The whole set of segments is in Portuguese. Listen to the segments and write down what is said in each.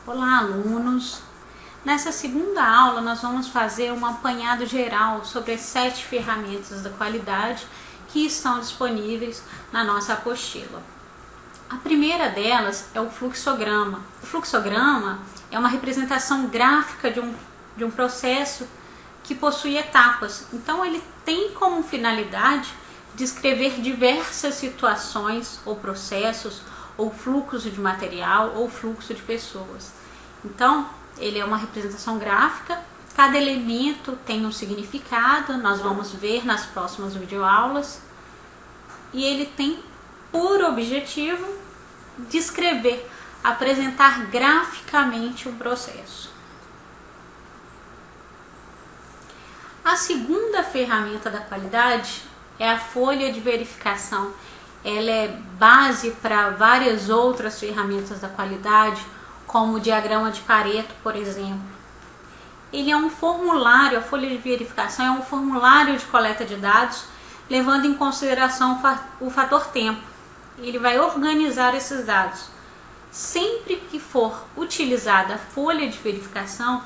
Olá, alunos! Nessa segunda aula, nós vamos fazer um apanhado geral sobre as 7 ferramentas da qualidade que estão disponíveis na nossa apostila. A primeira delas é o fluxograma. O fluxograma é uma representação gráfica de um processo que possui etapas. Então, ele tem como finalidade descrever diversas situações ou processos, ou fluxo de material, ou fluxo de pessoas. Então, ele é uma representação gráfica, cada elemento tem um significado, nós vamos ver nas próximas videoaulas, e ele tem por objetivo descrever, apresentar graficamente um processo. A segunda ferramenta da qualidade é a folha de verificação. Ela é base para várias outras ferramentas da qualidade, como o diagrama de Pareto, por exemplo. Ele é um formulário, a folha de verificação é um formulário de coleta de dados, levando em consideração o fator tempo. Ele vai organizar esses dados. Sempre que for utilizada a folha de verificação,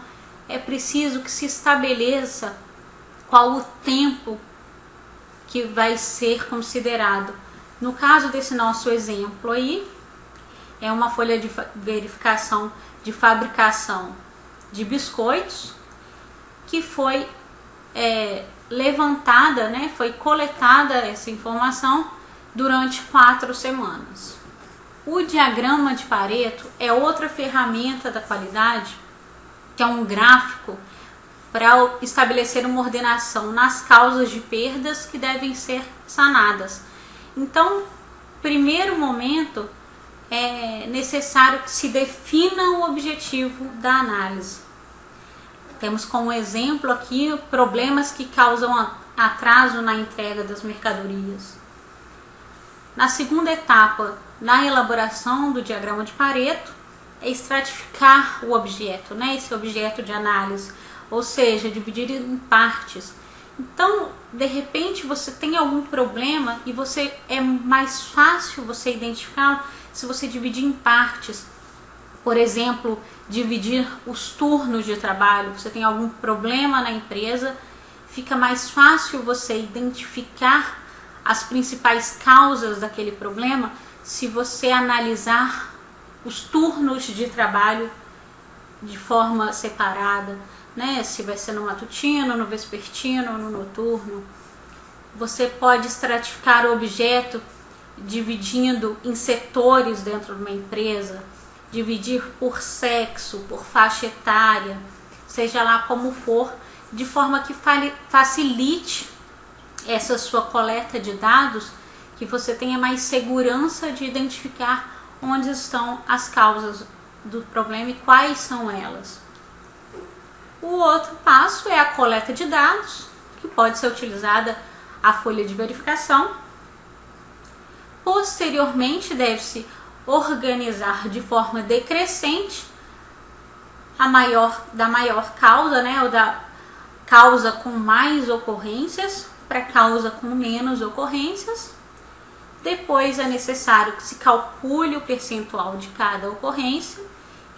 é preciso que se estabeleça qual o tempo que vai ser considerado. No caso desse nosso exemplo aí, é uma folha de verificação de fabricação de biscoitos que foi levantada, foi coletada essa informação durante 4 semanas. O diagrama de Pareto é outra ferramenta da qualidade, que é um gráfico para estabelecer uma ordenação nas causas de perdas que devem ser sanadas. Então, primeiro momento, é necessário que se defina o objetivo da análise. Temos como exemplo aqui problemas que causam atraso na entrega das mercadorias. Na segunda etapa, na elaboração do diagrama de Pareto, é estratificar o objeto, esse objeto de análise, ou seja, dividir em partes. Então, de repente, você tem algum problema e é mais fácil você identificá-lo se você dividir em partes. Por exemplo, dividir os turnos de trabalho. Você tem algum problema na empresa, fica mais fácil você identificar as principais causas daquele problema se você analisar os turnos de trabalho de forma separada. Se vai ser no matutino, no vespertino, no noturno. Você pode estratificar o objeto dividindo em setores dentro de uma empresa, dividir por sexo, por faixa etária, seja lá como for, de forma que facilite essa sua coleta de dados, que você tenha mais segurança de identificar onde estão as causas do problema e quais são elas. O outro passo é a coleta de dados, que pode ser utilizada a folha de verificação. Posteriormente, deve-se organizar de forma decrescente da maior causa, ou da causa com mais ocorrências para causa com menos ocorrências. Depois é necessário que se calcule o percentual de cada ocorrência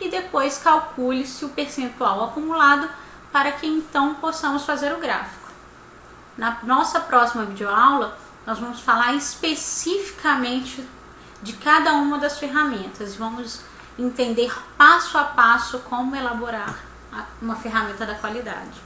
e depois calcule-se o percentual acumulado para que então possamos fazer o gráfico. Na nossa próxima videoaula, nós vamos falar especificamente de cada uma das ferramentas. Vamos entender passo a passo como elaborar uma ferramenta da qualidade.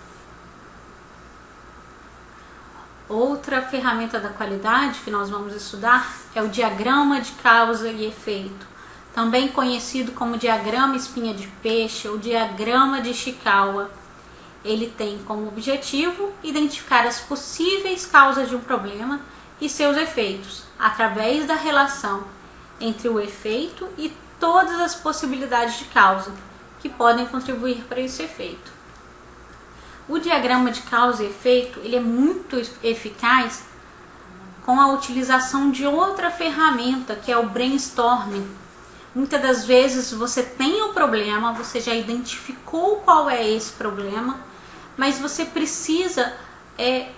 Outra ferramenta da qualidade que nós vamos estudar é o diagrama de causa e efeito, também conhecido como diagrama espinha de peixe ou diagrama de Ishikawa. Ele tem como objetivo identificar as possíveis causas de um problema e seus efeitos, através da relação entre o efeito e todas as possibilidades de causa que podem contribuir para esse efeito. O diagrama de causa e efeito ele é muito eficaz com a utilização de outra ferramenta, que é o brainstorming. Muitas das vezes você tem um problema, você já identificou qual é esse problema, mas você precisa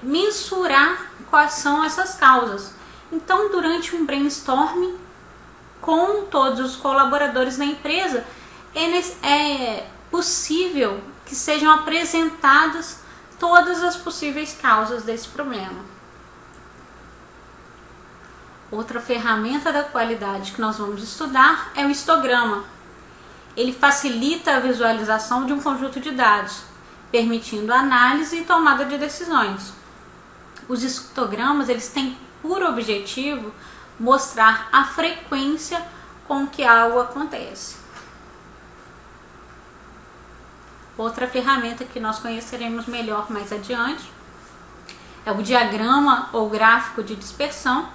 mensurar quais são essas causas. Então, durante um brainstorming com todos os colaboradores da empresa, é possível que sejam apresentadas todas as possíveis causas desse problema. Outra ferramenta da qualidade que nós vamos estudar é o histograma. Ele facilita a visualização de um conjunto de dados, permitindo análise e tomada de decisões. Os histogramas, eles têm por objetivo mostrar a frequência com que algo acontece. Outra ferramenta que nós conheceremos melhor mais adiante é o diagrama ou gráfico de dispersão.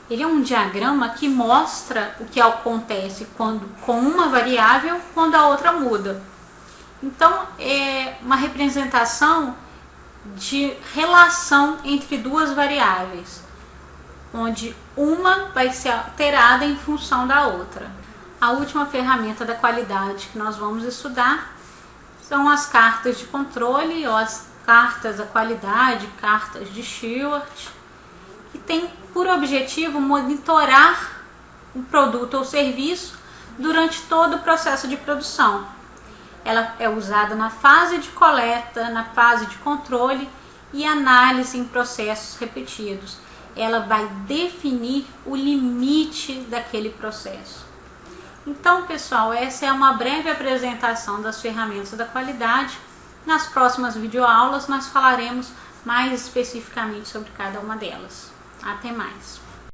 Ele é um diagrama que mostra o que acontece com uma variável quando a outra muda. Então, é uma representação de relação entre duas variáveis, onde uma vai ser alterada em função da outra. A última ferramenta da qualidade que nós vamos estudar são as cartas de controle, ou as cartas da qualidade, cartas de Stewart, que tem por objetivo monitorar o produto ou serviço durante todo o processo de produção. Ela é usada na fase de coleta, na fase de controle e análise em processos repetidos. Ela vai definir o limite daquele processo. Então, pessoal, essa é uma breve apresentação das ferramentas da qualidade. Nas próximas videoaulas nós falaremos mais especificamente sobre cada uma delas. Até mais!